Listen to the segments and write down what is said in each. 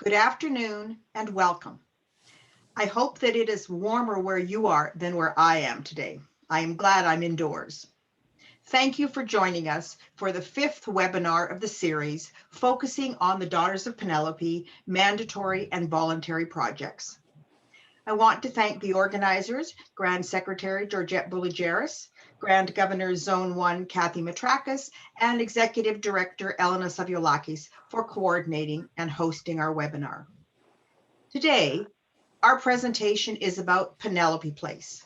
Good afternoon and welcome. I hope that it is warmer where you are than where I am today. I am glad I'm indoors. Thank you for joining us for the 5th webinar of the series focusing on the Daughters of Penelope mandatory and voluntary projects. I want to thank the organizers, Grand Secretary Georgette Bouligeris, Grand Governor Zone 1 Kathy Matrakis, and Executive Director Elena Saviolakis for coordinating and hosting our webinar. Today, our presentation is about Penelope Place.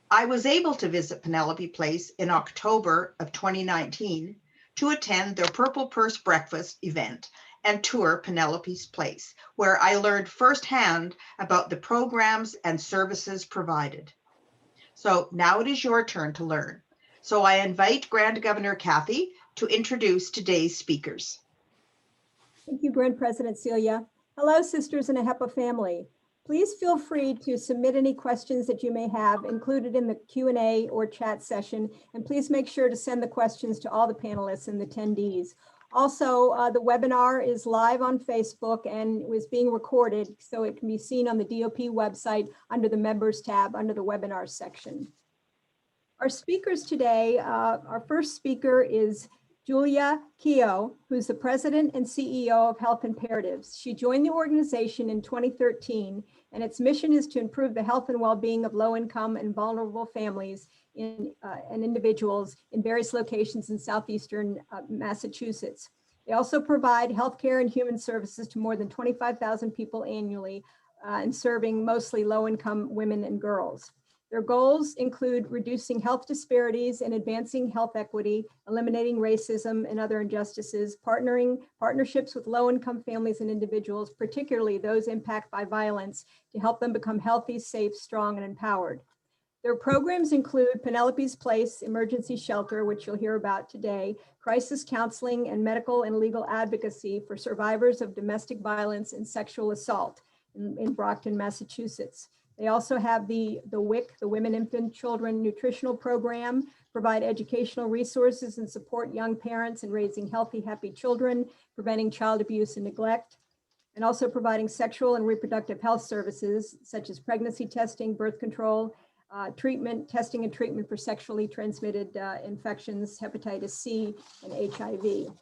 I was able to visit Penelope Place in October of 2019 to attend their Purple Purse Breakfast event and tour Penelope's Place, where I learned firsthand about the programs and services provided. So now it is your turn to learn. So I invite Grand Governor Kathy to introduce today's speakers. Thank you, Grand President Celia. Hello, sisters in a HEPA family. Please feel free to submit any questions that you may have included in the Q&A or chat session, and please make sure to send the questions to all the panelists and the attendees. Also, the webinar is live on Facebook and was being recorded, so it can be seen on the DOP website under the Members tab under the Webinars section. Our speakers today, our first speaker is Julia Kehoe, who's the president and CEO of Health Imperatives. She joined the organization in 2013, and its mission is to improve the health and well-being of low-income and vulnerable families and individuals in various locations in southeastern Massachusetts. They also provide healthcare and human services to more than 25,000 people annually, and serving mostly low-income women and girls. Their goals include reducing health disparities and advancing health equity, eliminating racism and other injustices, partnerships with low-income families and individuals, particularly those impacted by violence, to help them become healthy, safe, strong, and empowered. Their programs include Penelope's Place Emergency Shelter, which you'll hear about today, crisis counseling and medical and legal advocacy for survivors of domestic violence and sexual assault in Brockton, Massachusetts. They also have the WIC, the Women, Infant, Children Nutritional Program, provide educational resources and support young parents in raising healthy, happy children, preventing child abuse and neglect, and also providing sexual and reproductive health services such as pregnancy testing, birth control, testing and treatment for sexually transmitted infections, hepatitis C, and HIV.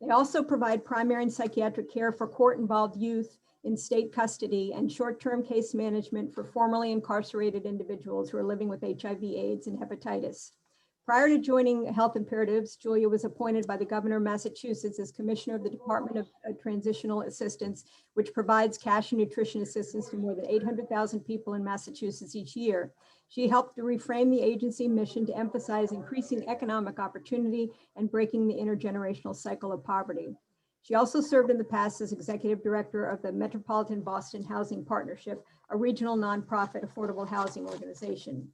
They also provide primary and psychiatric care for court-involved youth in state custody and short-term case management for formerly incarcerated individuals who are living with HIV, AIDS, and hepatitis. Prior to joining Health Imperatives, Julia was appointed by the Governor of Massachusetts as Commissioner of the Department of Transitional Assistance, which provides cash and nutrition assistance to more than 800,000 people in Massachusetts each year. She helped to reframe the agency mission to emphasize increasing economic opportunity and breaking the intergenerational cycle of poverty. She also served in the past as executive director of the Metropolitan Boston Housing Partnership, a regional nonprofit affordable housing organization.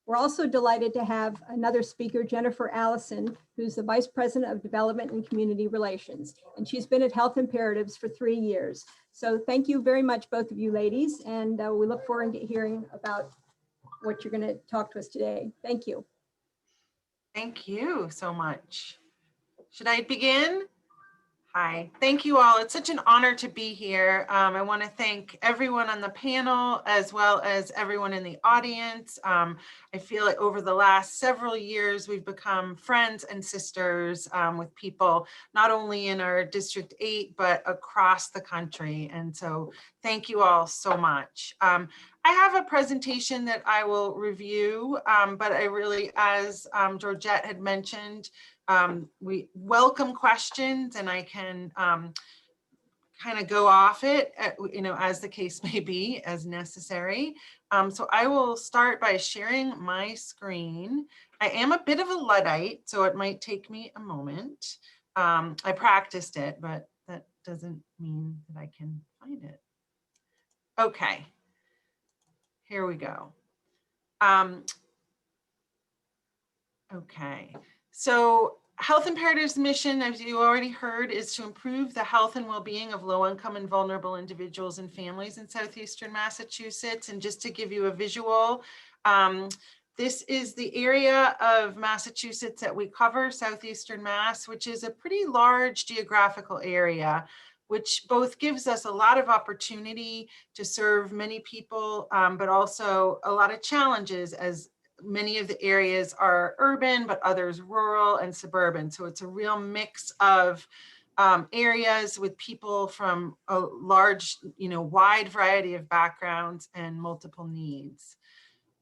We're also delighted to have another speaker, Jennifer Allison, who's the Vice President of Development and Community Relations, and she's been at Health Imperatives for 3 years. So thank you very much, both of you ladies, and we look forward to hearing about what you're going to talk to us today. Thank you. Thank you so much. Should I begin? Hi, thank you all. It's such an honor to be here. I want to thank everyone on the panel as well as everyone in the audience. I feel like over the last several years, we've become friends and sisters with people, not only in our District 8, but across the country. And so thank you all so much. I have a presentation that I will review, but I really, as Georgette had mentioned, we welcome questions, and I can kind of go off it, as the case may be, as necessary. So I will start by sharing my screen. I am a bit of a Luddite, so it might take me a moment. I practiced it, but that doesn't mean that I can find it. Okay, here we go. Okay, so Health Imperatives' mission, as you already heard, is to improve the health and well-being of low-income and vulnerable individuals and families in southeastern Massachusetts. And just to give you a visual, this is the area of Massachusetts that we cover, southeastern Mass, which is a pretty large geographical area. which both gives us a lot of opportunity to serve many people, but also a lot of challenges, as many of the areas are urban, but others rural and suburban. So it's a real mix of areas with people from a large, wide variety of backgrounds and multiple needs.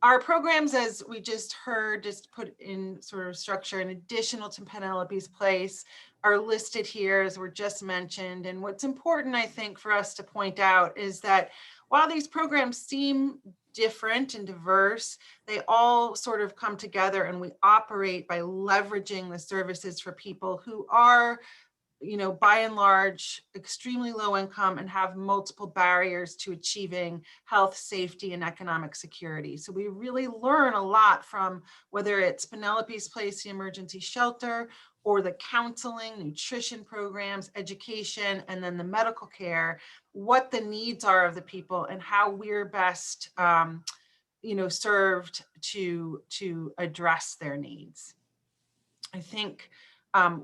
Our programs, as we just heard, just put in sort of structure, in additional to Penelope's Place, are listed here, as were just mentioned. And what's important, I think, for us to point out is that while these programs seem different and diverse, they all sort of come together, and we operate by leveraging the services for people who are, by and large, extremely low income and have multiple barriers to achieving health, safety, and economic security. So we really learn a lot from, whether it's Penelope's Place, the emergency shelter, or the counseling, nutrition programs, education, and then the medical care, what the needs are of the people and how we're best served to address their needs. I think in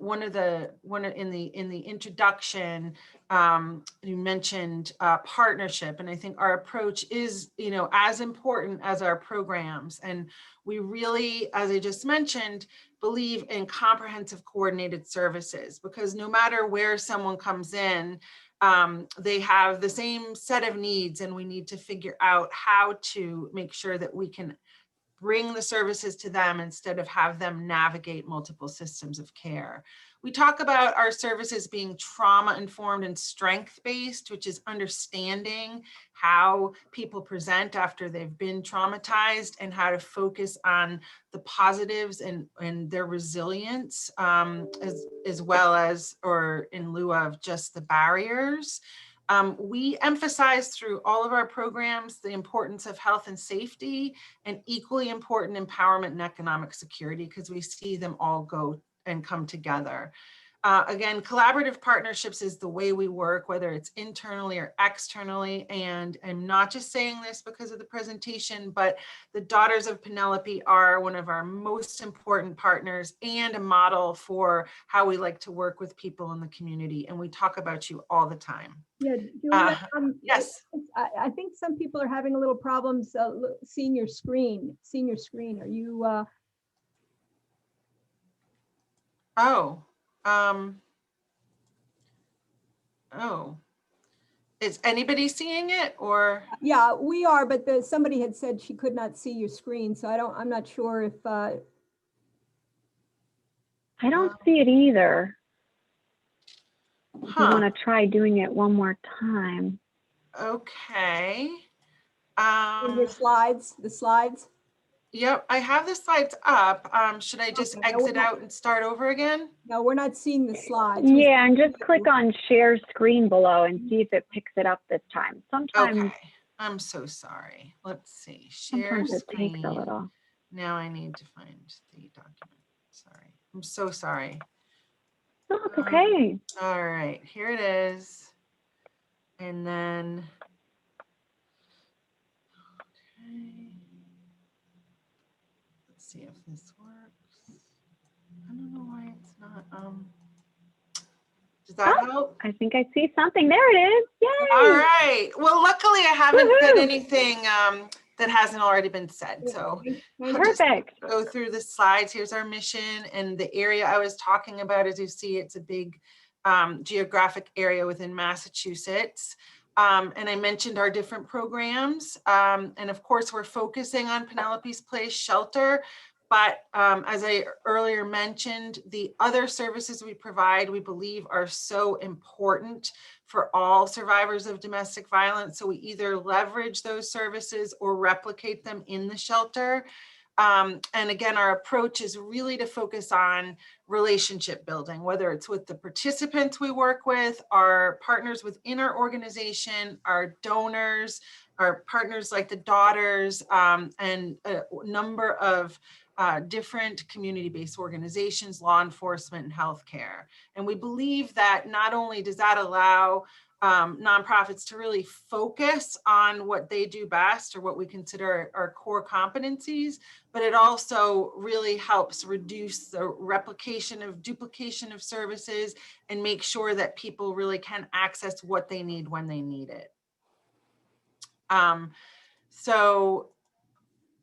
the introduction, you mentioned partnership, and I think our approach is, as important as our programs. And we really, as I just mentioned, believe in comprehensive coordinated services, because no matter where someone comes in, they have the same set of needs, and we need to figure out how to make sure that we can bring the services to them instead of have them navigate multiple systems of care. We talk about our services being trauma-informed and strength-based, which is understanding how people present after they've been traumatized and how to focus on the positives and their resilience, as well as, or in lieu of, just the barriers. We emphasize through all of our programs the importance of health and safety, and equally important, empowerment and economic security, because we see them all go and come together. Again, collaborative partnerships is the way we work, whether it's internally or externally. And I'm not just saying this because of the presentation, but the Daughters of Penelope are one of our most important partners and a model for how we like to work with people in the community. And we talk about you all the time. Yeah, Julia, yes. I think some people are having a little problems seeing your screen. Are you? Is anybody seeing it, or? Yeah, we are, but somebody had said she could not see your screen, so I'm not sure if. I don't see it either. If you want to try doing it one more time. Okay. The slides. Yep, I have the slides up. Should I just exit out and start over again? No, we're not seeing the slides. Yeah, and just click on share screen below and see if it picks it up this time. Sometimes. Okay, I'm so sorry. Let's see. Share sometimes screen. It takes a little. Now I need to find the document. Sorry. I'm so sorry. No, it's okay. All right, here it is. And then, okay. Let's see if this works. I don't know why it's not, does that help? I think I see something. There it is. Yay! All right. Well, luckily I haven't said anything that hasn't already been said. So perfect. Go through the slides. Here's our mission, and the area I was talking about, as you see, it's a big geographic area within Massachusetts. And I mentioned our different programs. And of course, we're focusing on Penelope's Place shelter. But as I earlier mentioned, the other services we provide, we believe, are so important for all survivors of domestic violence. So we either leverage those services or replicate them in the shelter. And again, our approach is really to focus on relationship building, whether it's with the participants we work with, our partners within our organization, our donors, our partners like the Daughters, and a number of different community-based organizations, law enforcement, and healthcare. And we believe that not only does that allow nonprofits to really focus on what they do best or what we consider our core competencies, but it also really helps reduce the duplication of services and make sure that people really can access what they need when they need it. So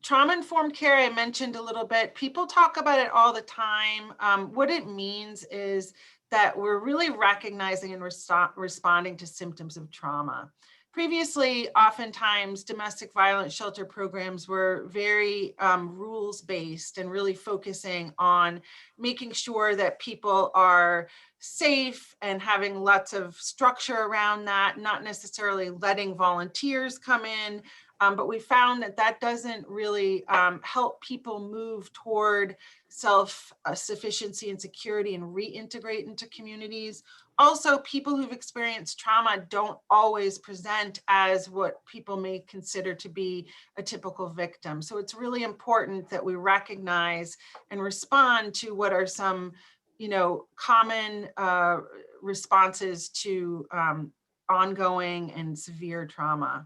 trauma-informed care, I mentioned a little bit. People talk about it all the time. What it means is that we're really recognizing and responding to symptoms of trauma. Previously, oftentimes, domestic violence shelter programs were very rules-based and really focusing on making sure that people are safe and having lots of structure around that, not necessarily letting volunteers come in. But we found that that doesn't really help people move toward self-sufficiency and security and reintegrate into communities. Also, people who've experienced trauma don't always present as what people may consider to be a typical victim. So it's really important that we recognize and respond to what are some, common responses to ongoing and severe trauma.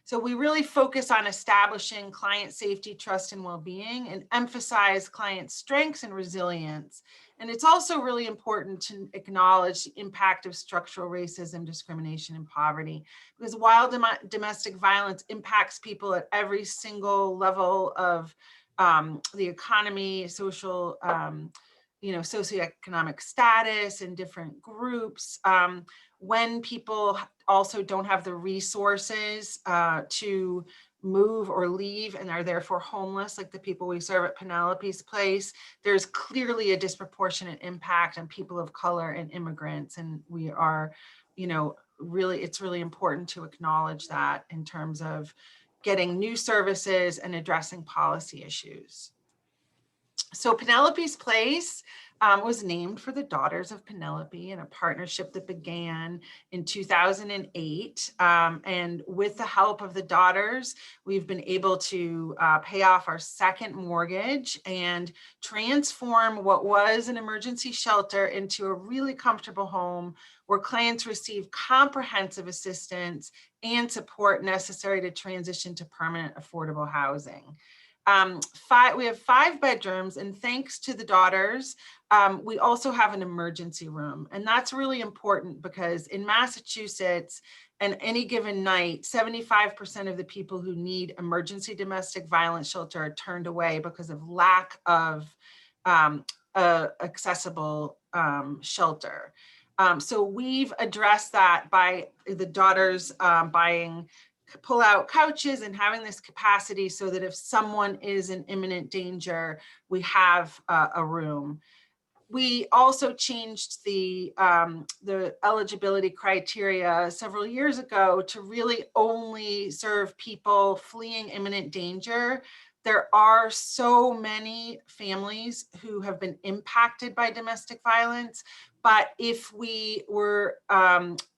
So we really focus on establishing client safety, trust, and well-being, and emphasize client strengths and resilience. And it's also really important to acknowledge the impact of structural racism, discrimination, and poverty, because while domestic violence impacts people at every single level of the economy, social, socioeconomic status and different groups, when people also don't have the resources to move or leave and are therefore homeless, like the people we serve at Penelope's Place, there's clearly a disproportionate impact on people of color and immigrants. And we are, it's really important to acknowledge that in terms of getting new services and addressing policy issues. So Penelope's Place was named for the Daughters of Penelope in a partnership that began in 2008. And with the help of the daughters, we've been able to pay off our second mortgage and transform what was an emergency shelter into a really comfortable home where clients receive comprehensive assistance and support necessary to transition to permanent affordable housing. We have 5 bedrooms, and thanks to the daughters, we also have an emergency room. And that's really important because in Massachusetts, and any given night, 75% of the people who need emergency domestic violence shelter are turned away because of lack of accessible shelter. So we've addressed that by the daughters buying pull-out couches and having this capacity so that if someone is in imminent danger, we have a room. We also changed the eligibility criteria several years ago to really only serve people fleeing imminent danger. There are so many families who have been impacted by domestic violence, but if we were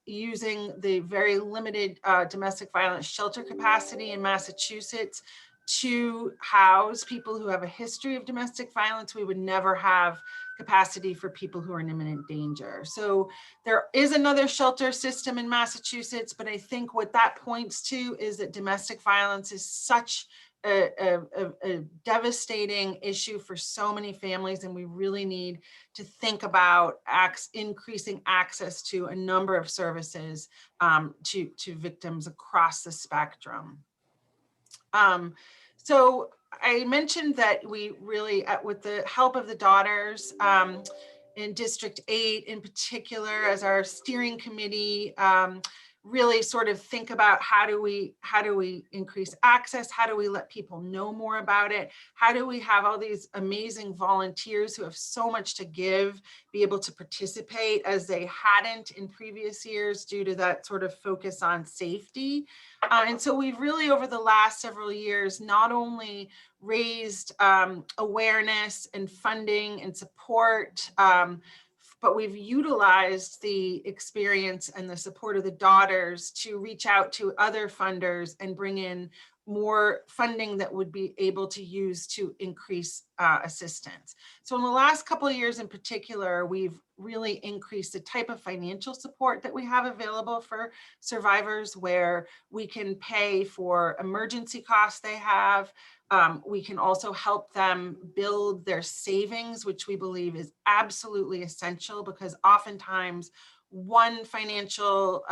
using the very limited domestic violence shelter capacity in Massachusetts to house people who have a history of domestic violence, we would never have capacity for people who are in imminent danger. So there is another shelter system in Massachusetts, but I think what that points to is that domestic violence is such a devastating issue for so many families, and we really need to think about increasing access to a number of services to victims across the spectrum. So I mentioned that we really, with the help of the daughters in District 8 in particular, as our steering committee, really sort of think about how do we increase access? How do we let people know more about it? How do we have all these amazing volunteers who have so much to give be able to participate as they hadn't in previous years due to that sort of focus on safety? And so we've really, over the last several years, not only raised awareness and funding and support, but we've utilized the experience and the support of the daughters to reach out to other funders and bring in more funding that would be able to use to increase assistance. So in the last couple of years in particular, we've really increased the type of financial support that we have available for survivors, where we can pay for emergency costs they have. We can also help them build their savings, which we believe is absolutely essential, because oftentimes one financial,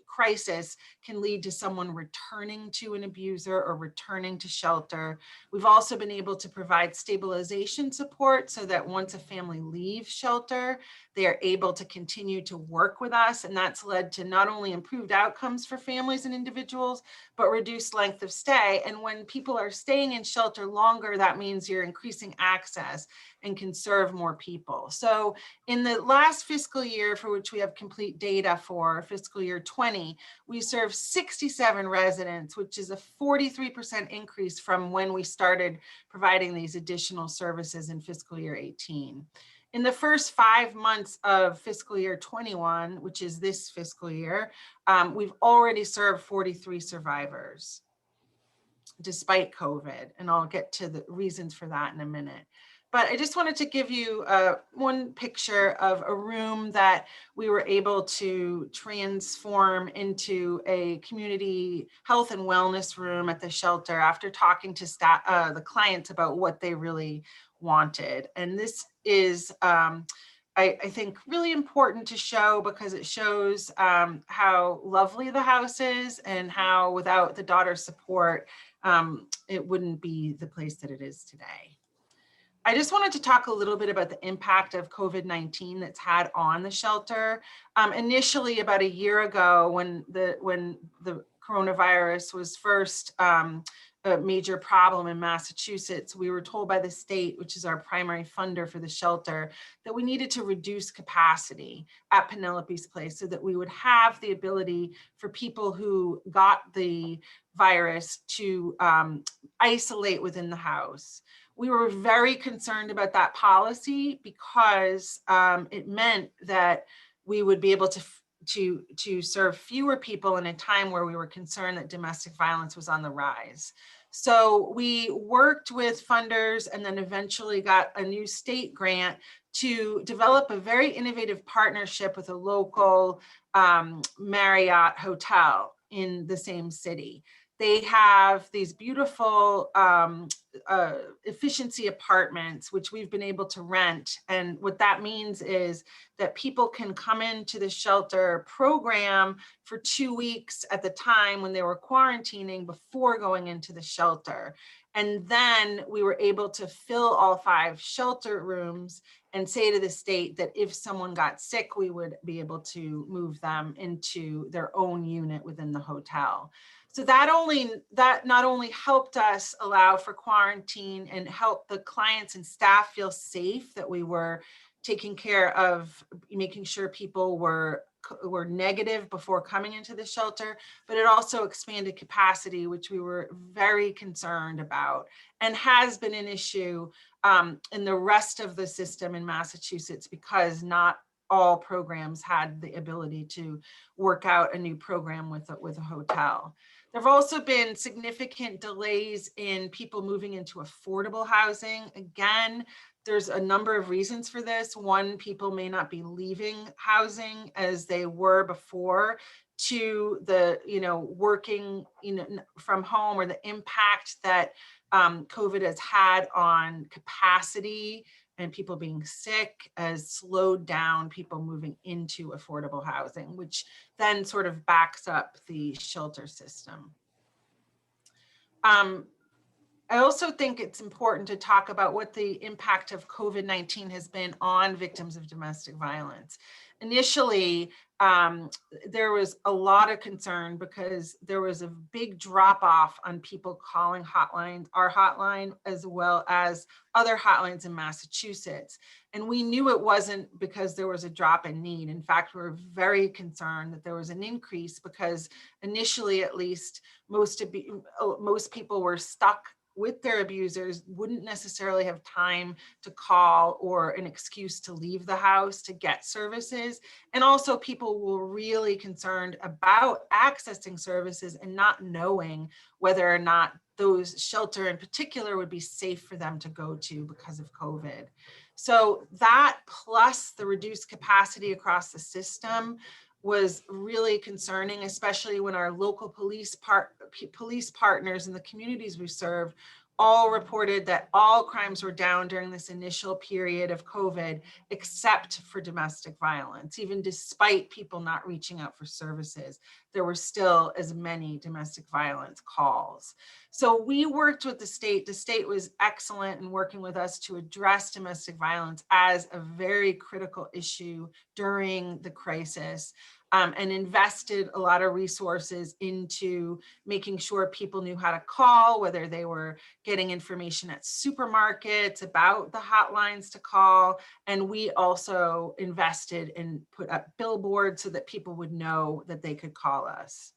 crisis can lead to someone returning to an abuser or returning to shelter. We've also been able to provide stabilization support so that once a family leaves shelter, they are able to continue to work with us. And that's led to not only improved outcomes for families and individuals, but reduced length of stay. And when people are staying in shelter longer, that means you're increasing access and can serve more people. So in the last fiscal year, for which we have complete data for fiscal year 20, we served 67 residents, which is a 43% increase from when we started providing these additional services in fiscal year 18. In the first 5 months of fiscal year 21, which is this fiscal year, we've already served 43 survivors despite COVID, and I'll get to the reasons for that in a minute. But I just wanted to give you one picture of a room that we were able to transform into a community health and wellness room at the shelter after talking to staff, the clients, about what they really wanted. And this is, I think, really important to show, because it shows how lovely the house is and how without the daughter's support, it wouldn't be the place that it is today. I just wanted to talk a little bit about the impact of COVID-19 that's had on the shelter. Initially, about a year ago, when the coronavirus was first a major problem in Massachusetts, we were told by the state, which is our primary funder for the shelter, that we needed to reduce capacity at Penelope's Place so that we would have the ability for people who got the virus to isolate within the house. We were very concerned about that policy because it meant that we would be able to serve fewer people in a time where we were concerned that domestic violence was on the rise. So we worked with funders and then eventually got a new state grant to develop a very innovative partnership with a local Marriott hotel in the same city. They have these beautiful efficiency apartments, which we've been able to rent. And what that means is that people can come into the shelter program for 2 weeks at the time when they were quarantining before going into the shelter. And then we were able to fill all 5 shelter rooms and say to the state that if someone got sick, we would be able to move them into their own unit within the hotel. So that not only helped us allow for quarantine and help the clients and staff feel safe, that we were taking care of making sure people were negative before coming into the shelter, but it also expanded capacity, which we were very concerned about and has been an issue in the rest of the system in Massachusetts, because not all programs had the ability to work out a new program with a hotel. There have also been significant delays in people moving into affordable housing. Again, there's a number of reasons for this. One, people may not be leaving housing as they were before, to the, working, from home, or the impact that COVID has had on capacity and people being sick has slowed down people moving into affordable housing, which then sort of backs up the shelter system. I also think it's important to talk about what the impact of COVID-19 has been on victims of domestic violence. Initially, there was a lot of concern because there was a big drop off on people calling hotlines, our hotline, as well as other hotlines in Massachusetts. And we knew it wasn't because there was a drop in need. In fact, we were very concerned that there was an increase because initially, at least, most people were stuck with their abusers wouldn't necessarily have time to call or an excuse to leave the house to get services. And also people were really concerned about accessing services and not knowing whether or not those shelter in particular would be safe for them to go to because of COVID. So that plus the reduced capacity across the system was really concerning, especially when our local police partners in the communities we serve all reported that all crimes were down during this initial period of COVID, except for domestic violence. Even despite people not reaching out for services, there were still as many domestic violence calls. So we worked with the state. The state was excellent in working with us to address domestic violence as a very critical issue during the crisis. And invested a lot of resources into making sure people knew how to call, whether they were getting information at supermarkets about the hotlines to call. And we also invested and put up billboards so that people would know that they could call us.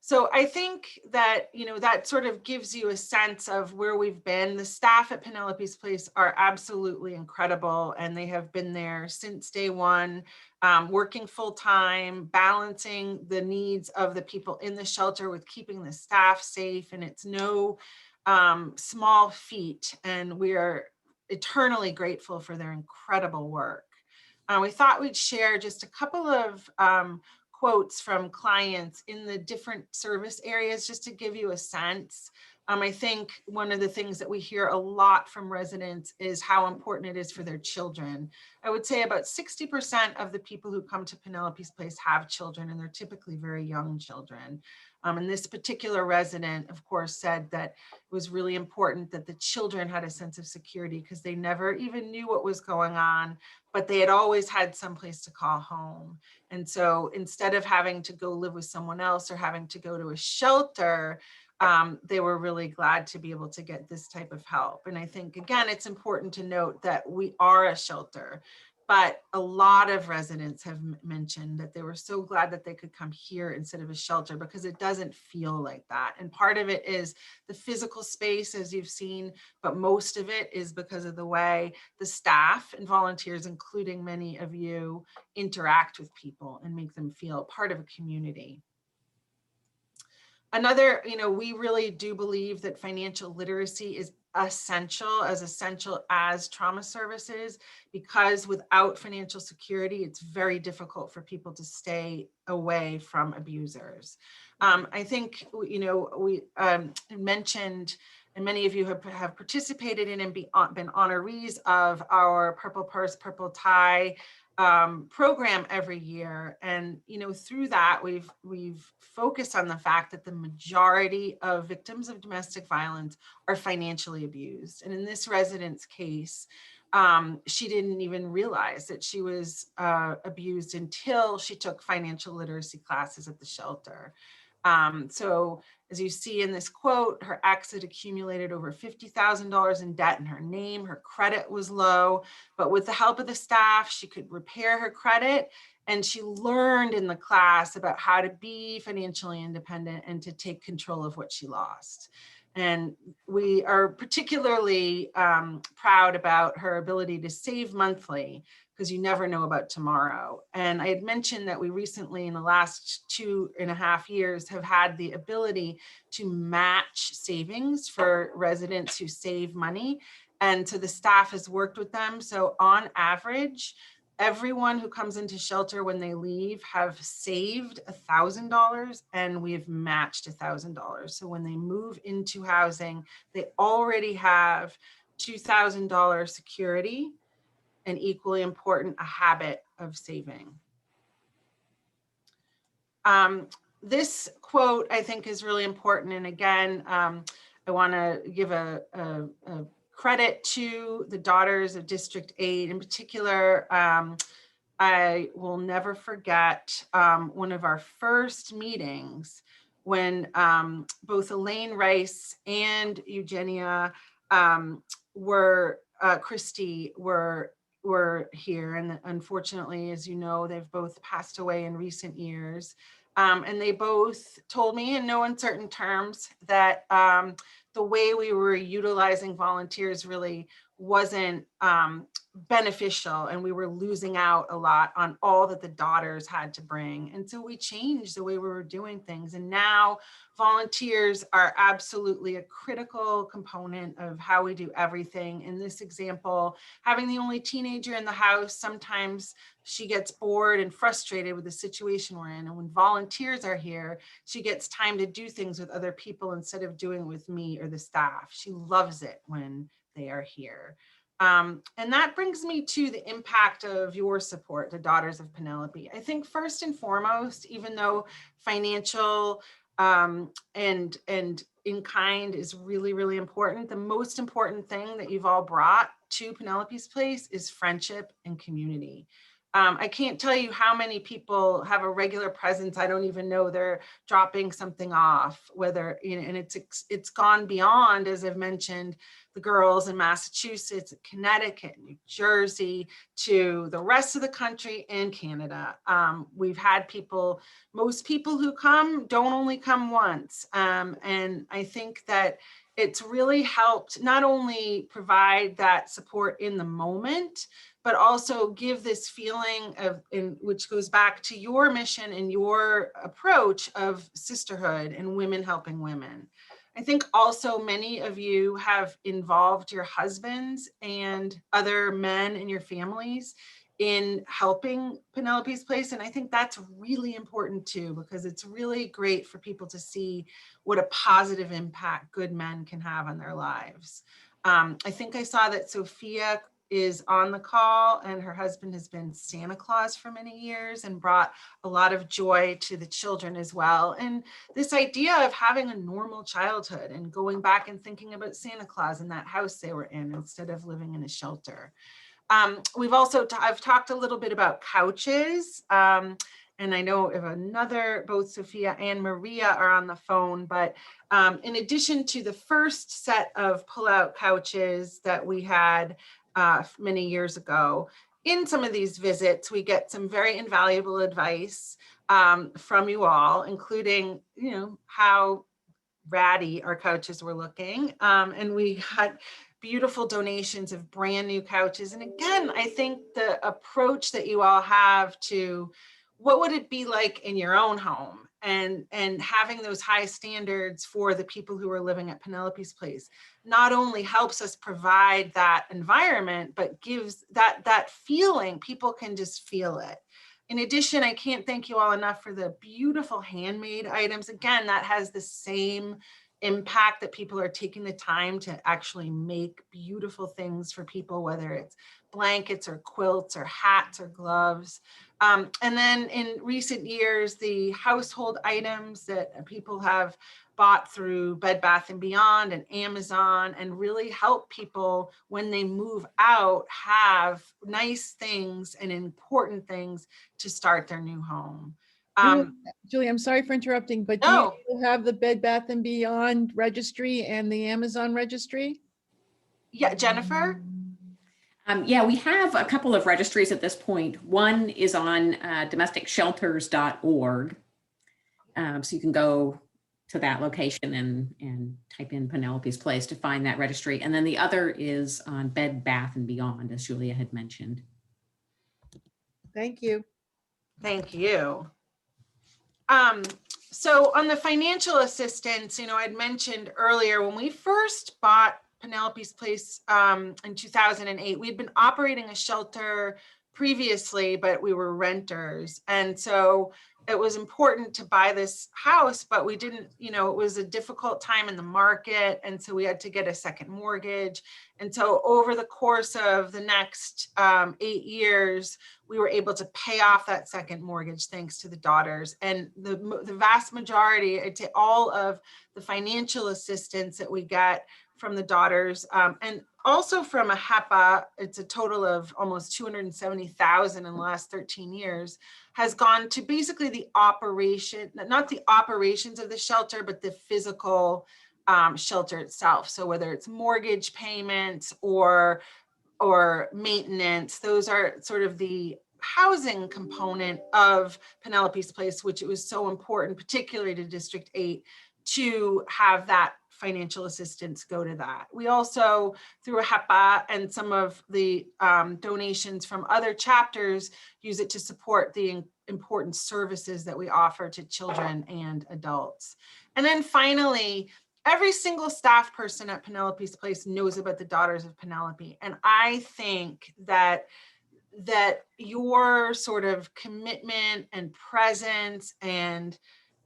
So I think that, that sort of gives you a sense of where we've been. The staff at Penelope's Place are absolutely incredible, and they have been there since day one, working full time, balancing the needs of the people in the shelter with keeping the staff safe. And it's no small feat, and we are eternally grateful for their incredible work. We thought we'd share just a couple of quotes from clients in the different service areas, just to give you a sense. I think one of the things that we hear a lot from residents is how important it is for their children. I would say about 60% of the people who come to Penelope's Place have children, and they're typically very young children. And this particular resident, of course, said that it was really important that the children had a sense of security because they never even knew what was going on, but they had always had someplace to call home. And so instead of having to go live with someone else or having to go to a shelter, they were really glad to be able to get this type of help. And I think, again, it's important to note that we are a shelter, but a lot of residents have mentioned that they were so glad that they could come here instead of a shelter because it doesn't feel like that. And part of it is the physical space, as you've seen, but most of it is because of the way the staff and volunteers, including many of you, interact with people and make them feel part of a community. Another, we really do believe that financial literacy is essential as trauma services, because without financial security, it's very difficult for people to stay away from abusers. I think, we mentioned, and many of you have participated in and been honorees of our Purple Purse, Purple Tie program every year. And, through that, we've focused on the fact that the majority of victims of domestic violence are financially abused. And in this resident's case, she didn't even realize that she was abused until she took financial literacy classes at the shelter. So as you see in this quote, her ex had accumulated over $50,000 in debt in her name. Her credit was low, but with the help of the staff, she could repair her credit. And she learned in the class about how to be financially independent and to take control of what she lost. And we are particularly proud about her ability to save monthly, because you never know about tomorrow. And I had mentioned that we recently, in the last 2.5 years, have had the ability to match savings for residents who save money. And so the staff has worked with them. So on average, everyone who comes into shelter when they leave have saved $1,000, and we've matched $1,000. So when they move into housing, they already have $2,000 security, and equally important, a habit of saving. This quote, I think, is really important. And again, I want to give a credit to the Daughters of District 8 in particular. I will never forget one of our first meetings when both Elaine Rice and Eugenia Christie were here. And unfortunately, as you know, they've both passed away in recent years. And they both told me in no uncertain terms that the way we were utilizing volunteers really wasn't beneficial, and we were losing out a lot on all that the daughters had to bring. And so we changed the way we were doing things. And now volunteers are absolutely a critical component of how we do everything. In this example, having the only teenager in the house, sometimes she gets bored and frustrated with the situation we're in. And when volunteers are here, she gets time to do things with other people instead of doing it with me or the staff. She loves it when they are here. And that brings me to the impact of your support, the Daughters of Penelope. I think first and foremost, even though financial and in kind is really, really important, the most important thing that you've all brought to Penelope's Place is friendship and community. I can't tell you how many people have a regular presence. I don't even know they're dropping something off, whether, you know, and it's gone beyond, as I've mentioned, the girls in Massachusetts, Connecticut, New Jersey, to the rest of the country and Canada. We've had people, most people who come don't only come once. And I think that it's really helped not only provide that support in the moment, but also give this feeling of, which goes back to your mission and your approach of sisterhood and women helping women. I think also many of you have involved your husbands and other men in your families in helping Penelope's Place. And I think that's really important too, because it's really great for people to see what a positive impact good men can have on their lives. I think I saw that Sophia is on the call, and her husband has been Santa Claus for many years and brought a lot of joy to the children as well. And this idea of having a normal childhood and going back and thinking about Santa Claus in that house they were in instead of living in a shelter. We've also, I've talked a little bit about couches. And I know if both Sophia and Maria are on the phone, but in addition to the first set of pull-out couches that we had many years ago, in some of these visits, we get some very invaluable advice from you all, including, you know, how ratty our couches were looking. And we got beautiful donations of brand new couches. And again, I think the approach that you all have to what would it be like in your own home, and having those high standards for the people who are living at Penelope's Place not only helps us provide that environment, but gives that feeling. People can just feel it. In addition, I can't thank you all enough for the beautiful handmade items. Again, that has the same impact that people are taking the time to actually make beautiful things for people, whether it's blankets or quilts or hats or gloves. And then in recent years, the household items that people have bought through Bed Bath & Beyond and Amazon, and really help people when they move out have nice things and important things to start their new home. Julie, I'm sorry for interrupting, but do No. you have the Bed Bath & Beyond registry and the Amazon registry? Yeah, Jennifer? Yeah, we have a couple of registries at this point. One is on domesticshelters.org. So you can go to that location and type in Penelope's Place to find that registry. And then the other is on Bed Bath & Beyond, as Julia had mentioned. Thank you. Thank you. So on the financial assistance, you know, I'd mentioned earlier when we first bought Penelope's Place in 2008, we'd been operating a shelter previously, but we were renters. And so it was important to buy this house, but we didn't, you know, it was a difficult time in the market. And so we had to get a second mortgage. And so over the course of the next 8 years, we were able to pay off that second mortgage thanks to the daughters. And the vast majority, I'd say all of the financial assistance that we get from the daughters, and also from a HEPA, it's a total of almost $270,000 in the last 13 years, has gone to basically the operation, not the operations of the shelter, but the physical shelter itself. So whether it's mortgage payments or maintenance, those are sort of the housing component of Penelope's Place, which it was so important, particularly to District 8, to have that financial assistance go to that. We also, through a HEPA and some of the donations from other chapters, use it to support the important services that we offer to children and adults. And then finally, every single staff person at Penelope's Place knows about the Daughters of Penelope. And I think that your sort of commitment and presence and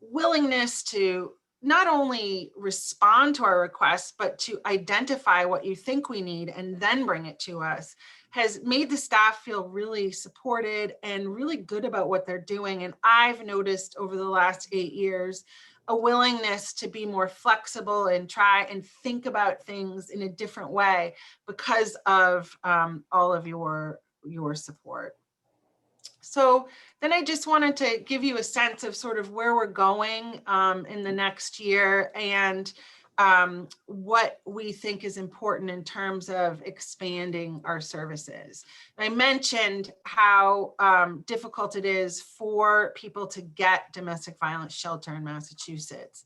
willingness to not only respond to our requests, but to identify what you think we need and then bring it to us has made the staff feel really supported and really good about what they're doing. And I've noticed over the last 8 years, a willingness to be more flexible and try and think about things in a different way because of all of your support. So then I just wanted to give you a sense of sort of where we're going in the next year and what we think is important in terms of expanding our services. I mentioned how difficult it is for people to get domestic violence shelter in Massachusetts.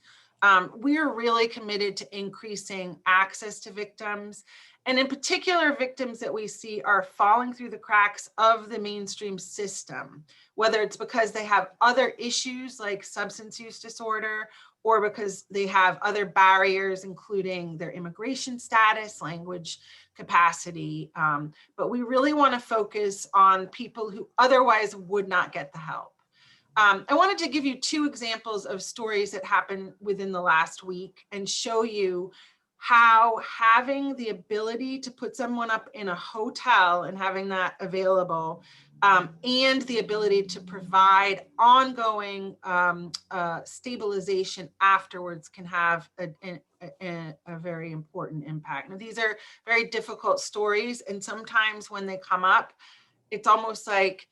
We are really committed to increasing access to victims. And in particular, victims that we see are falling through the cracks of the mainstream system, whether it's because they have other issues like substance use disorder, or because they have other barriers, including their immigration status, language capacity. But we really want to focus on people who otherwise would not get the help. I wanted to give you 2 examples of stories that happened within the last week and show you how having the ability to put someone up in a hotel and having that available and the ability to provide ongoing stabilization afterwards can have a very important impact. Now, these are very difficult stories, and sometimes when they come up, it's almost like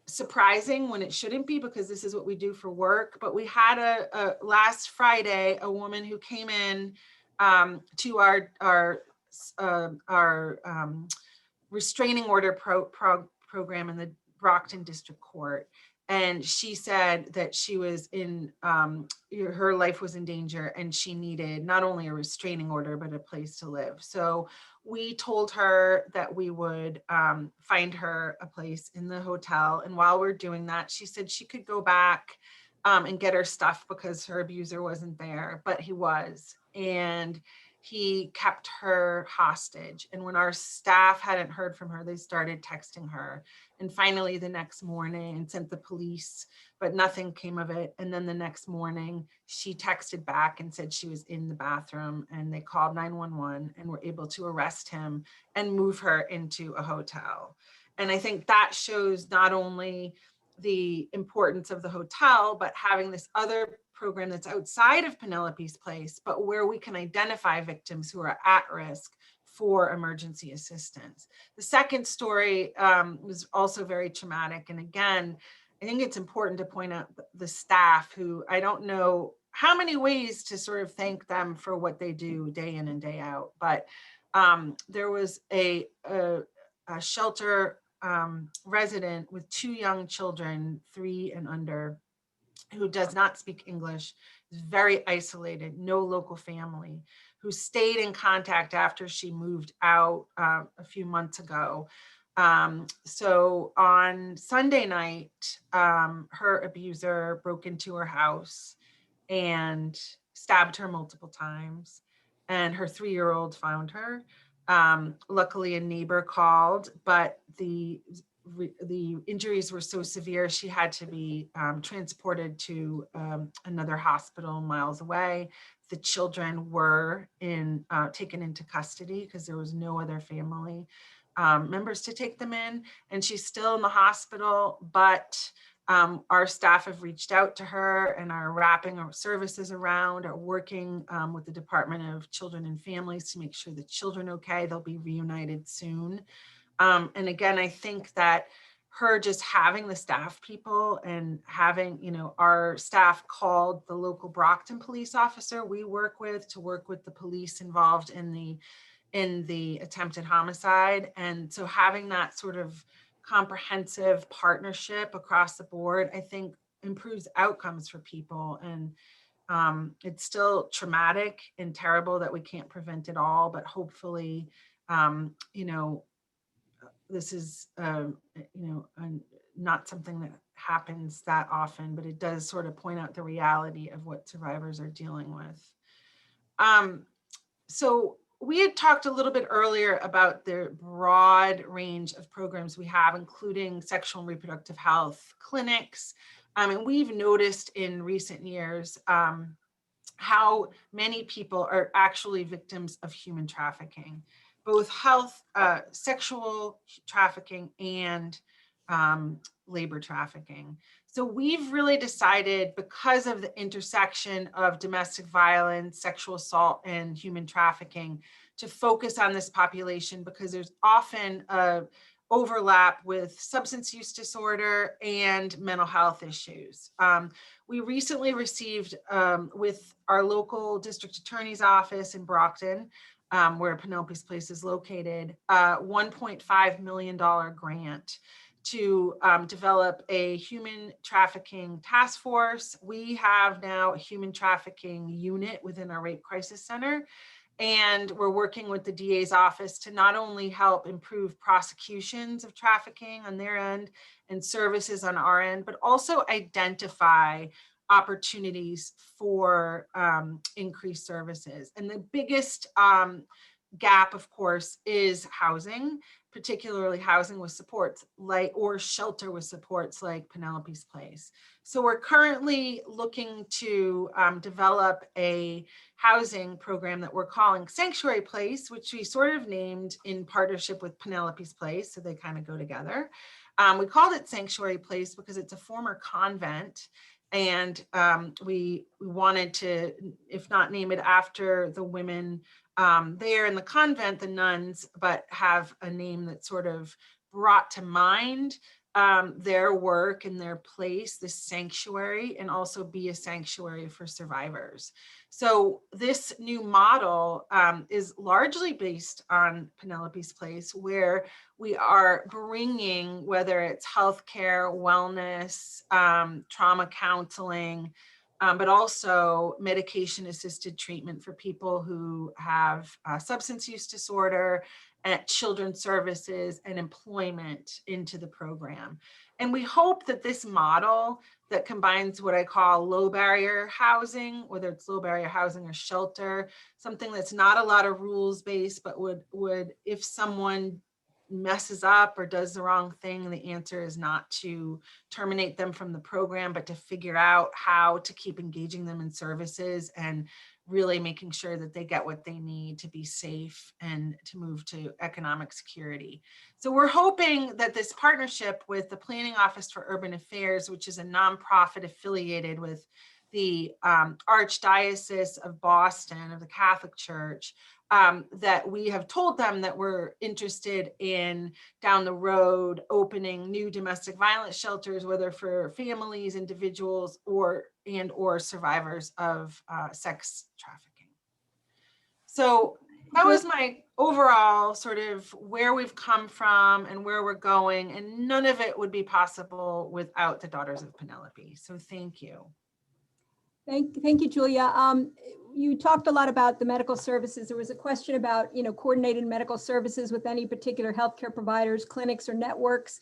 surprising when it shouldn't be, because this is what we do for work. But we had a last Friday, a woman who came in to our restraining order program in the Brockton District Court. And she said that she was in, her life was in danger and she needed not only a restraining order, but a place to live. So we told her that we would find her a place in the hotel. And while we're doing that, she said she could go back and get her stuff because her abuser wasn't there, but he was. And he kept her hostage. And when our staff hadn't heard from her, they started texting her. And finally, the next morning, and sent the police, but nothing came of it. And then the next morning, she texted back and said she was in the bathroom, and they called 911 and were able to arrest him and move her into a hotel. And I think that shows not only the importance of the hotel, but having this other program that's outside of Penelope's Place, but where we can identify victims who are at risk for emergency assistance. The second story was also very traumatic. And again, I think it's important to point out the staff, who I don't know how many ways to sort of thank them for what they do day in and day out. But there was a shelter resident with 2 young children, 3 and under, who does not speak English, is very isolated, no local family, who stayed in contact after she moved out a few months ago. So on Sunday night, her abuser broke into her house and stabbed her multiple times, and her 3-year-old found her. Luckily, a neighbor called, but the injuries were so severe, she had to be transported to another hospital miles away. The children were taken into custody because there was no other family members to take them in. And she's still in the hospital, but our staff have reached out to her and are wrapping our services around, are working with the Department of Children and Families to make sure the children are okay. They'll be reunited soon. And again, I think that her just having the staff people and having, our staff called the local Brockton police officer we work with to work with the police involved in the attempted homicide. And so having that sort of comprehensive partnership across the board, I think improves outcomes for people. And it's still traumatic and terrible that we can't prevent it all, but hopefully, you know, this is, not something that happens that often, but it does sort of point out the reality of what survivors are dealing with. So we had talked a little bit earlier about the broad range of programs we have, including sexual and reproductive health clinics. And we've noticed in recent years how many people are actually victims of human trafficking, both health, sexual trafficking, and labor trafficking. So we've really decided, because of the intersection of domestic violence, sexual assault, and human trafficking, to focus on this population, because there's often a overlap with substance use disorder and mental health issues. We recently received, with our local district attorney's office in Brockton, where Penelope's Place is located, $1.5 million grant to develop a human trafficking task force. We have now a human trafficking unit within our rape crisis center. And we're working with the DA's office to not only help improve prosecutions of trafficking on their end and services on our end, but also identify opportunities for increased services. And the biggest gap, of course, is housing, particularly housing with supports or shelter with supports like Penelope's Place. So we're currently looking to develop a housing program that we're calling Sanctuary Place, which we sort of named in partnership with Penelope's Place, so they kind of go together. We called it Sanctuary Place because it's a former convent, and we wanted to, if not name it after the women there in the convent, the nuns, but have a name that sort of brought to mind their work and their place, this sanctuary, and also be a sanctuary for survivors. So this new model is largely based on Penelope's Place, where we are bringing, whether it's healthcare, wellness, trauma counseling, but also medication-assisted treatment for people who have substance use disorder, and children's services, and employment into the program. And we hope that this model that combines what I call low barrier housing, whether it's low barrier housing or shelter, something that's not a lot of rules based, but would if someone messes up or does the wrong thing, the answer is not to terminate them from the program, but to figure out how to keep engaging them in services and really making sure that they get what they need to be safe and to move to economic security. So we're hoping that this partnership with the Planning Office for Urban Affairs, which is a nonprofit affiliated with the Archdiocese of Boston of the Catholic Church, that we have told them that we're interested in down the road opening new domestic violence shelters, whether for families, individuals, or survivors of sex trafficking. So that was my overall sort of where we've come from and where we're going, and none of it would be possible without the Daughters of Penelope. So thank you. Thank you, Julia. You talked a lot about the medical services. There was a question about, coordinated medical services with any particular healthcare providers, clinics, or networks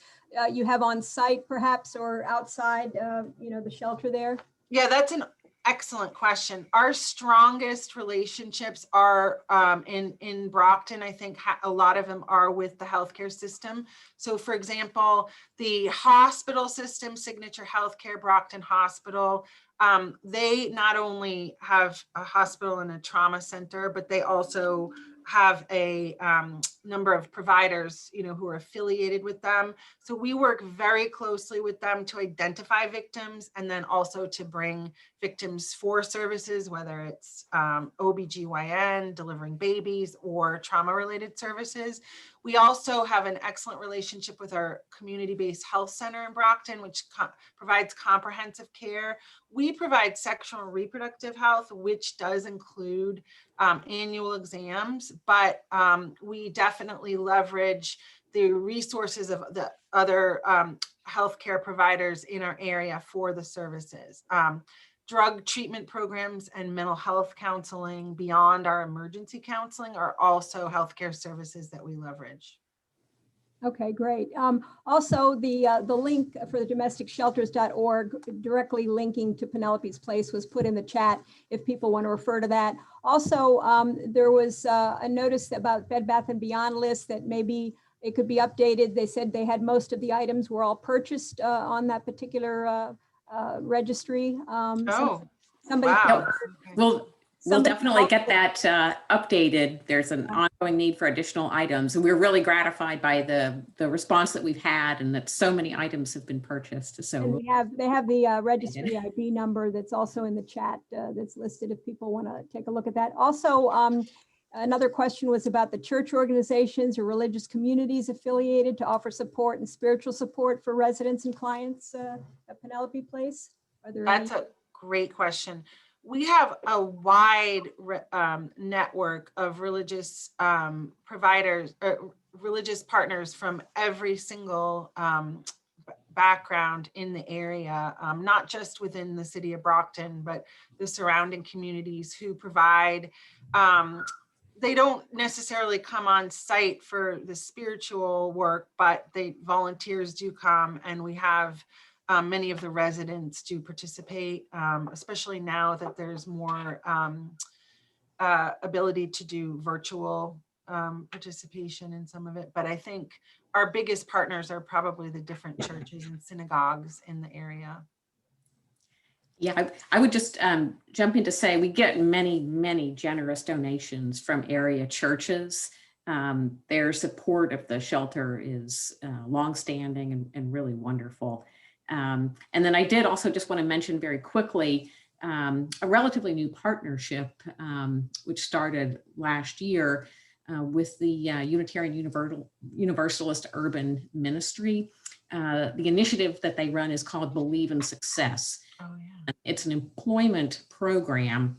you have on site, perhaps, or outside, the shelter there. Yeah, that's an excellent question. Our strongest relationships are in Brockton. I think a lot of them are with the healthcare system. So, for example, the hospital system, Signature Healthcare, Brockton Hospital, they not only have a hospital and a trauma center, but they also have a number of providers, who are affiliated with them. So we work very closely with them to identify victims and then also to bring victims for services, whether it's OBGYN, delivering babies, or trauma-related services. We also have an excellent relationship with our community-based health center in Brockton, which provides comprehensive care. We provide sexual and reproductive health, which does include annual exams, but we definitely leverage the resources of the other healthcare providers in our area for the services. Drug treatment programs and mental health counseling beyond our emergency counseling are also healthcare services that we leverage. Okay, great. Also, the link for the domesticshelters.org directly linking to Penelope's Place was put in the chat if people want to refer to that. Also, there was a notice about Bed Bath & Beyond list that maybe it could be updated. They said they had most of the items were all purchased on that particular registry. Somebody, wow. We'll definitely get that updated. There's an ongoing need for additional items. And we're really gratified by the response that we've had and that so many items have been purchased. So and they have the registry ID number that's also in the chat that's listed if people want to take a look at that. Also, another question was about the church organizations or religious communities affiliated to offer support and spiritual support for residents and clients at Penelope Place. Are there That's a great question. We have a wide network of religious providers, religious partners from every single background in the area, not just within the city of Brockton, but the surrounding communities who provide, they don't necessarily come on site for the spiritual work, but volunteers do come, and we have many of the residents do participate, especially now that there's more ability to do virtual participation in some of it. But I think our biggest partners are probably the different churches and synagogues in the area. Yeah, I would just jump in to say we get many, many generous donations from area churches. Their support of the shelter is longstanding and really wonderful. And then I did also just want to mention very quickly a relatively new partnership, which started last year with the Unitarian Universalist Urban Ministry. The initiative that they run is called Believe in Success. Oh, yeah. It's an employment program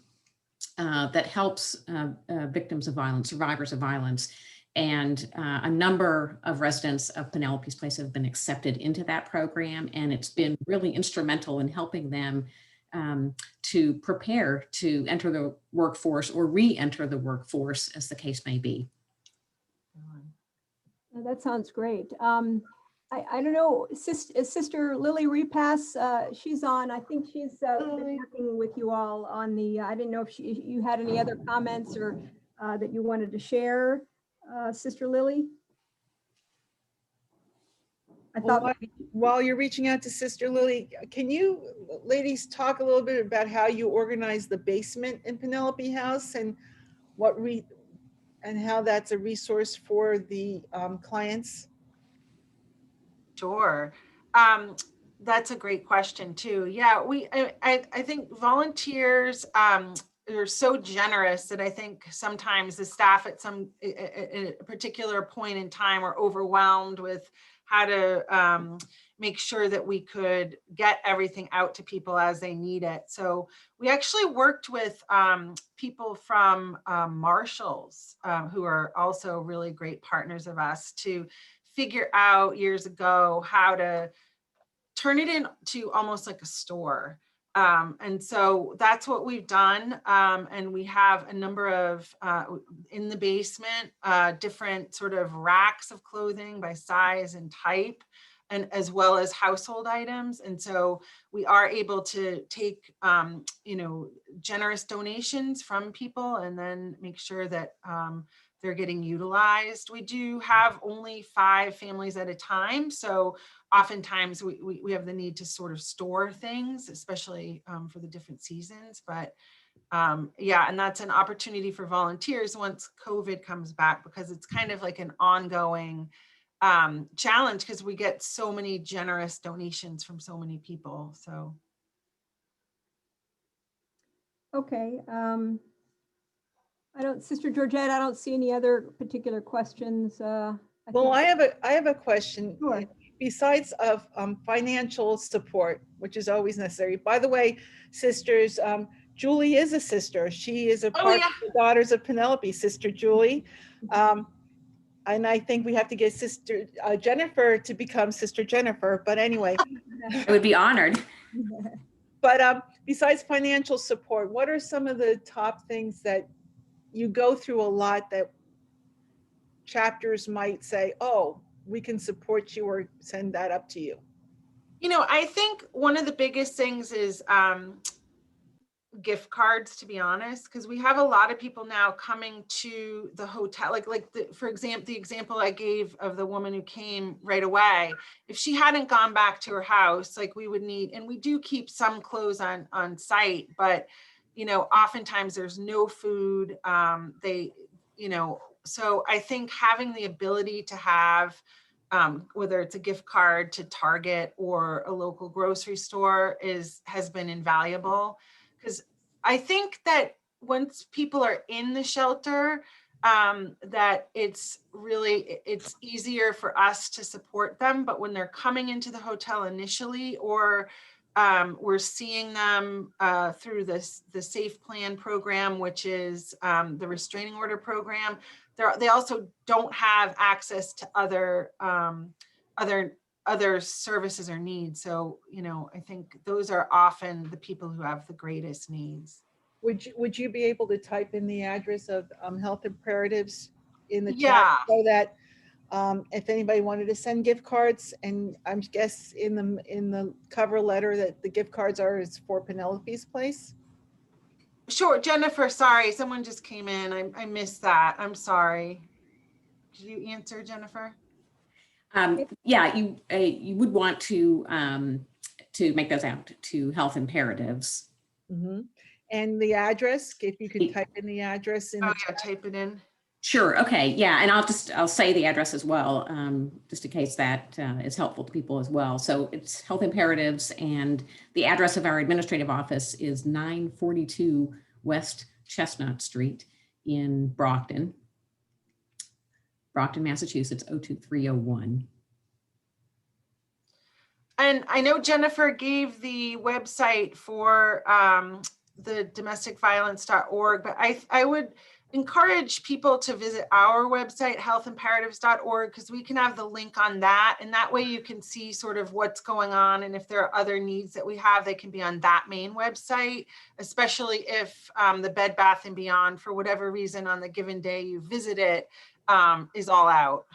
that helps victims of violence, survivors of violence. And a number of residents of Penelope's Place have been accepted into that program. And it's been really instrumental in helping them to prepare to enter the workforce or re-enter the workforce, as the case may be. That sounds great. I don't know, Sister Lily Repass, she's on, I think she's been working with you all on the, I didn't know if you had any other comments or that you wanted to share. Sister Lily? I thought While you're reaching out to Sister Lily, can you ladies talk a little bit about how you organize the basement in Penelope House and and how that's a resource for the clients? Sure. That's a great question too. Yeah, I think volunteers are so generous that I think sometimes the staff at a particular point in time are overwhelmed with how to make sure that we could get everything out to people as they need it. So we actually worked with people from Marshalls, who are also really great partners of us, to figure out years ago how to turn it into almost like a store. And so that's what we've done. And we have a number of, in the basement, different sort of racks of clothing by size and type, and as well as household items. And so we are able to take, generous donations from people and then make sure that they're getting utilized. We do have only 5 families at a time. So oftentimes we have the need to sort of store things, especially for the different seasons. But yeah, and that's an opportunity for volunteers once COVID comes back, because it's kind of like an ongoing challenge because we get so many generous donations from so many people. So. Okay. Sister Georgette, I don't see any other particular questions. Well, I have a question. Sure. Besides of financial support, which is always necessary. By the way, sisters, Julie is a sister. She is a part of the Daughters of Penelope, Sister Julie. And I think we have to get Sister Jennifer to become Sister Jennifer, but anyway. I would be honored. But besides financial support, what are some of the top things that you go through a lot that chapters might say, oh, we can support you or send that up to you? You know, I think one of the biggest things is gift cards, to be honest, because we have a lot of people now coming to the hotel, for example, the example I gave of the woman who came right away. If she hadn't gone back to her house, like we would need, and we do keep some clothes on site, but you know, oftentimes there's no food. So I think having the ability to have whether it's a gift card to Target or a local grocery store has been invaluable. Because I think that once people are in the shelter, that it's easier for us to support them. But when they're coming into the hotel initially, or we're seeing them through the Safe Plan program, which is the restraining order program, they also don't have access to other services or needs. So, you know, I think those are often the people who have the greatest needs. Would you be able to type in the address of Health Imperatives in the Yeah. chat so that if anybody wanted to send gift cards, and I guess in the cover letter that the gift cards is for Penelope's Place? Sure, Jennifer, sorry, someone just came in. I missed that. I'm sorry. Could you answer, Jennifer? Yeah, you would want to make those out to Health Imperatives. Mm-hmm. And the address, if you could type in the address in the chat. Type it in. Sure. Okay. Yeah. And I'll say the address as well, just in case that is helpful to people as well. So it's Health Imperatives, and the address of our administrative office is 942 West Chestnut Street in Brockton, Massachusetts, 02301. And I know Jennifer gave the website for the domesticviolence.org, but I would encourage people to visit our website, healthimperatives.org, because we can have the link on that. And that way you can see sort of what's going on. And if there are other needs that we have, they can be on that main website, especially if the Bed Bath & Beyond, for whatever reason, on the given day you visit it, is all out.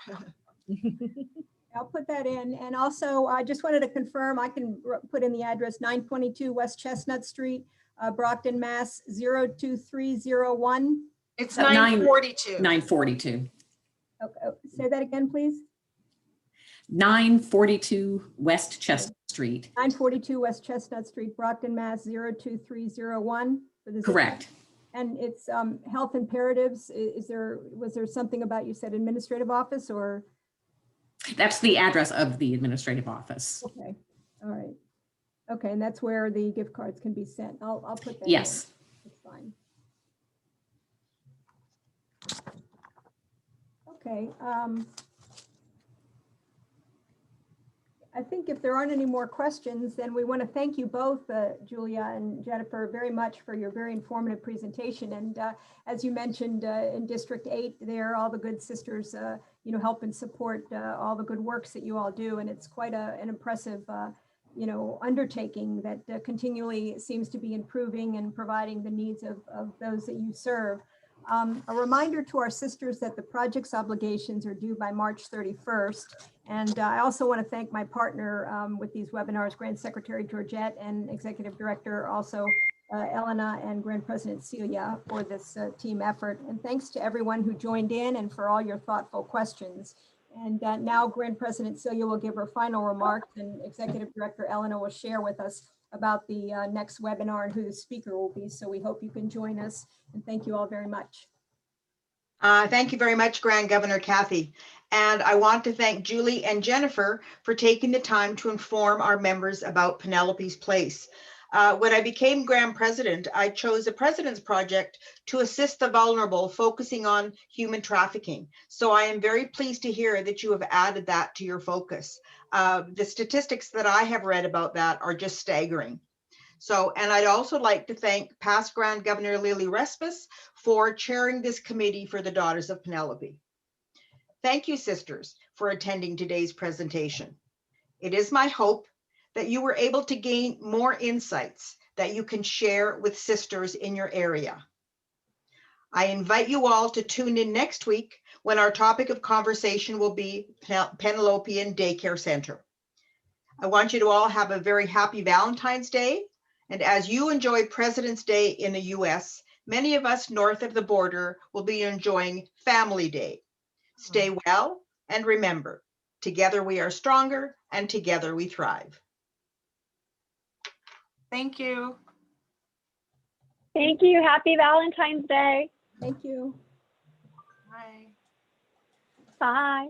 I'll put that in. And also, I just wanted to confirm, I can put in the address 922 West Chestnut Street, Brockton, Mass. 02301. It's 942. 942. Okay, say that again, please. 942 West Chestnut Street. 942 West Chestnut Street, Brockton, Mass. 02301. Correct. And it's Health Imperatives. Was there something about, you said administrative office, or? That's the address of the administrative office. Okay. All right. Okay. And that's where the gift cards can be sent. I'll put that. Yes. In. That's fine. Okay. I think if there aren't any more questions, then we want to thank you both, Julia and Jennifer, very much for your very informative presentation. And as you mentioned, in District 8, there, all the good sisters, help and support all the good works that you all do. And it's quite an impressive, undertaking that continually seems to be improving and providing the needs of those that you serve. A reminder to our sisters that the project's obligations are due by March 31st. And I also want to thank my partner with these webinars, Grant Secretary Georgette and Executive Director also Elena and Grant President Celia, for this team effort. And thanks to everyone who joined in and for all your thoughtful questions. And now Grant President Celia will give her final remarks, and Executive Director Elena will share with us about the next webinar and who the speaker will be. So we hope you can join us, and thank you all very much. Thank you very much, Grand Governor Kathy. And I want to thank Julie and Jennifer for taking the time to inform our members about Penelope's Place. When I became Grand President, I chose a President's Project to assist the vulnerable, focusing on human trafficking. So I am very pleased to hear that you have added that to your focus. The statistics that I have read about that are just staggering. So, and I'd also like to thank past Grand Governor Lily Respis for chairing this committee for the Daughters of Penelope. Thank you, sisters, for attending today's presentation. It is my hope that you were able to gain more insights that you can share with sisters in your area. I invite you all to tune in next week when our topic of conversation will be Penelope Daycare Center. I want you to all have a very happy Valentine's Day. And as you enjoy President's Day in the US, many of us north of the border will be enjoying Family Day. Stay well and remember, together we are stronger and together we thrive. Thank you. Thank you. Happy Valentine's Day. Thank you. Bye. Bye.